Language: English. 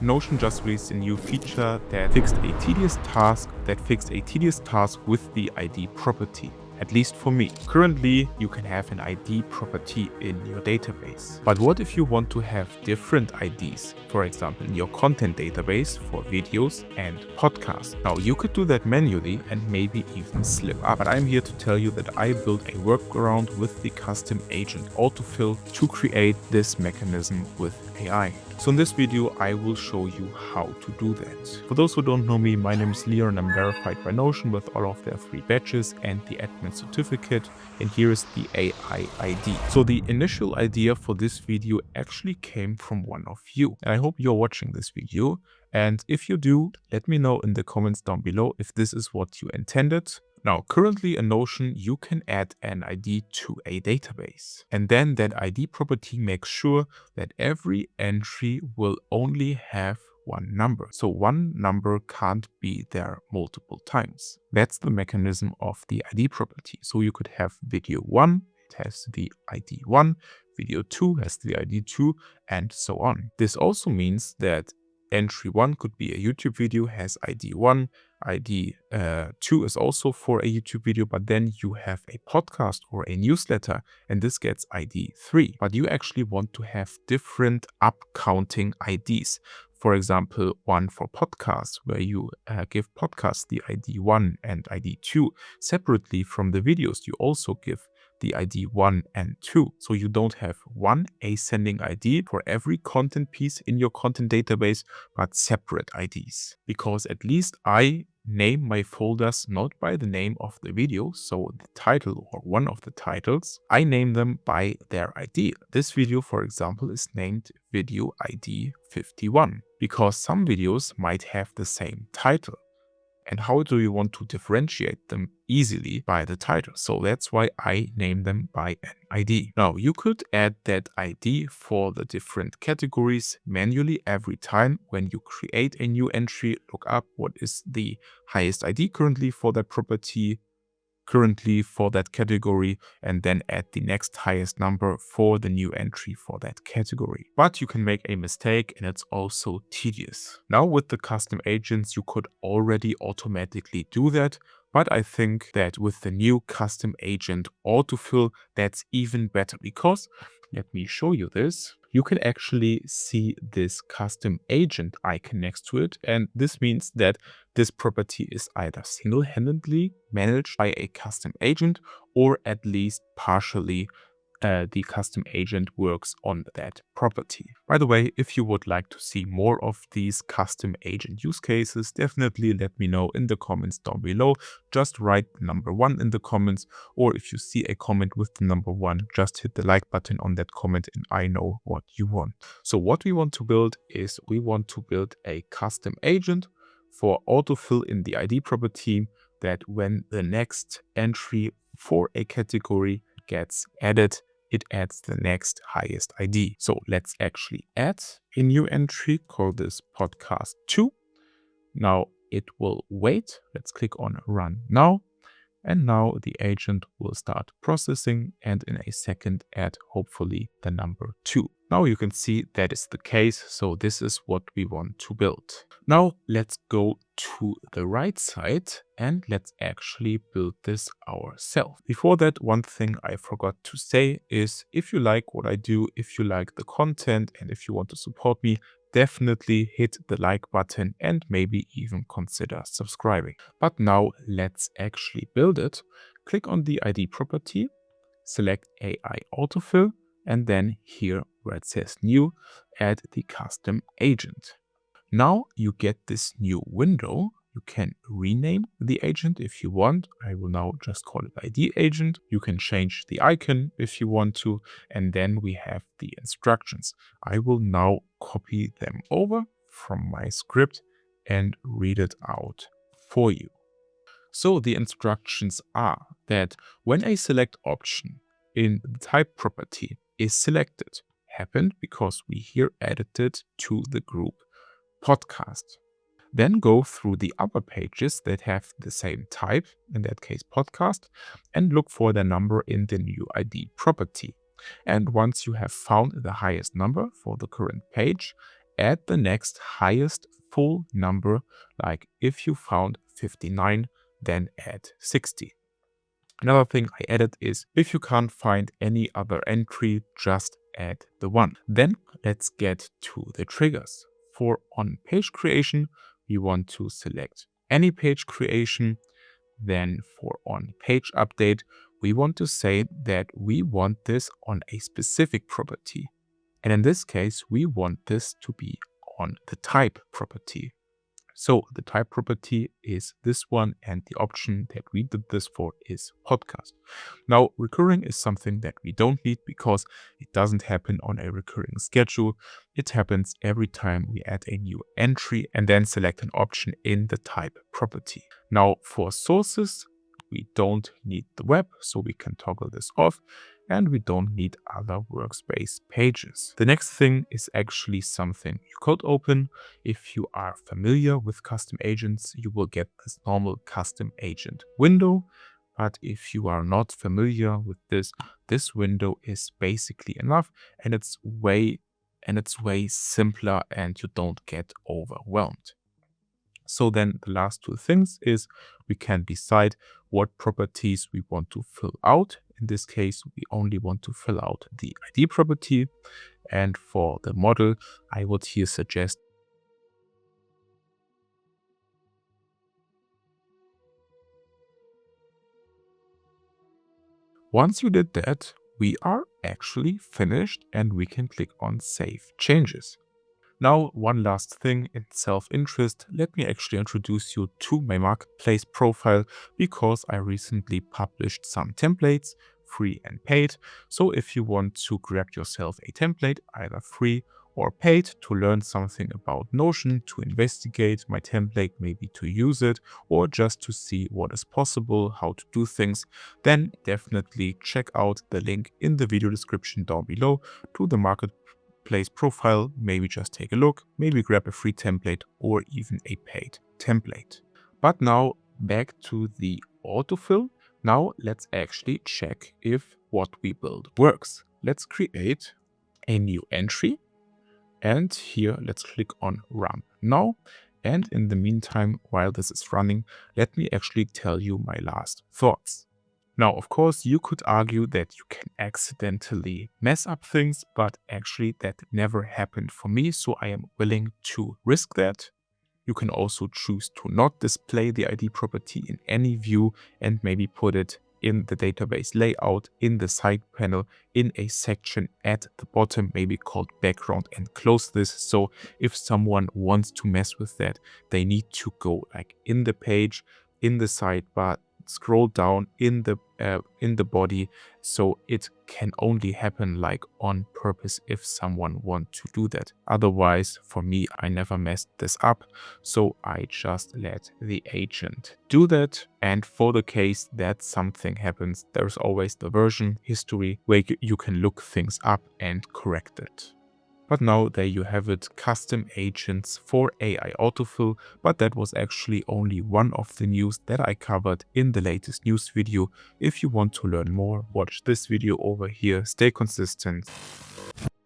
Notion just released a new feature that fixed a tedious task with the ID property. At least for me. Currently, you can have an ID property in your database. But what if you want to have different IDs? For example, in your content database for videos and podcasts. Now, you could do that manually and maybe even slip up. But I'm here to tell you that I built a workaround with the Custom Agent Autofill to create this mechanism with AI. So in this video, I will show you how to do that. For those who don't know me, my name is Leon and I'm verified by Notion with all of their 3 badges and the admin certificate. And here is the AI ID. So the initial idea for this video actually came from one of you. And I hope you're watching this video. And if you do, let me know in the comments down below if this is what you intended. Now, currently in Notion, you can add an ID to a database. And then that ID property makes sure that every entry will only have one number. So one number can't be there multiple times. That's the mechanism of the ID property. So you could have video 1, it has the ID 1, video 2 has the ID 2, and so on. This also means that entry 1 could be a YouTube video, has ID 1, ID 2 is also for a YouTube video, but then you have a podcast or a newsletter, and this gets ID 3. But you actually want to have different up-counting IDs. For example, one for podcasts, where you give podcasts the ID 1 and ID 2. Separately from the videos, you also give the ID 1 and 2. So you don't have one ascending ID for every content piece in your content database, but separate IDs. Because at least I name my folders not by the name of the video, so the title or one of the titles, I name them by their ID. This video, for example, is named Video ID 51, because some videos might have the same title. And how do you want to differentiate them easily? By the title. So that's why I name them by an ID. Now you could add that ID for the different categories manually every time when you create a new entry. Look up what is the highest ID currently for that property, currently for that category, and then add the next highest number for the new entry for that category. But you can make a mistake and it's also tedious. Now with the custom agents, you could already automatically do that. But I think that with the new custom agent autofill, that's even better, because let me show you this. You can actually see this custom agent icon next to it. And this means that this property is either single-handedly managed by a custom agent, or at least partially the custom agent works on that property. By the way, if you would like to see more of these custom agent use cases, definitely let me know in the comments down below. Just write number 1 in the comments, or if you see a comment with the number 1, just hit the like button on that comment and I know what you want. So what we want to build is we want to build a custom agent for autofill in the ID property, that when the next entry for a category gets added, it adds the next highest ID. So let's actually add a new entry, call this podcast 2. Now it will wait. Let's click on run now. And now the agent will start processing and in a second add hopefully the number 2. Now you can see that is the case. So this is what we want to build. Now let's go to the right side and let's actually build this ourselves. Before that, one thing I forgot to say is, if you like what I do, if you like the content, and if you want to support me, definitely hit the like button and maybe even consider subscribing. But now let's actually build it. Click on the ID property, select AI autofill, and then here where it says new, add the custom agent. Now you get this new window. You can rename the agent if you want. I will now just call it ID agent. You can change the icon if you want to. And then we have the instructions. I will now copy them over from my script and read it out for you. So the instructions are that when a select option in the type property is selected, happened because we here added it to the group podcast. Then go through the other pages that have the same type, in that case podcast, and look for the number in the new ID property. And once you have found the highest number for the current page, add the next highest full number. Like if you found 59, then add 60. Another thing I added is if you can't find any other entry, just add the 1. Then let's get to the triggers. For on page creation, we want to select any page creation. Then for on page update, we want to say that we want this on a specific property. And in this case, we want this to be on the type property. So the type property is this one, and the option that we did this for is podcast. Now, recurring is something that we don't need because it doesn't happen on a recurring schedule. It happens every time we add a new entry and then select an option in the type property. Now, for sources, we don't need the web, so we can toggle this off, and we don't need other workspace pages. The next thing is actually something you could open. If you are familiar with custom agents, you will get this normal custom agent window. But if you are not familiar with this window is basically enough, and it's way simpler, and you don't get overwhelmed. So then the last two things is we can decide what properties we want to fill out. In this case, we only want to fill out the ID property. And for the model, I would here suggest once you did that, we are actually finished and we can click on Save Changes. Now, one last thing in self-interest, let me actually introduce you to my marketplace profile because I recently published some templates, free and paid. So if you want to grab yourself a template, either free or paid, to learn something about Notion, to investigate my template, maybe to use it, or just to see what is possible, how to do things, then definitely check out the link in the video description down below to the marketplace profile. Maybe just take a look, maybe grab a free template or even a paid template. But now back to the autofill. Now let's actually check if what we build works. Let's create a new entry. And here, let's click on Run Now. And in the meantime, while this is running, let me actually tell you my last thoughts. Now, of course, you could argue that you can accidentally mess up things, but actually that never happened for me, so I am willing to risk that. You can also choose to not display the ID property in any view and maybe put it in the database layout, in the side panel, in a section at the bottom, maybe called background, and close this. So if someone wants to mess with that, they need to go like in the page, in the sidebar, scroll down in the body. So it can only happen like on purpose if someone wants to do that. Otherwise, for me, I never messed this up. So I just let the agent do that. And for the case that something happens, there's always the version history where you can look things up and correct it. But now there you have it, custom agents for AI autofill, but that was actually only one of the news that I covered in the latest news video. If you want to learn more, watch this video over here. Stay consistent.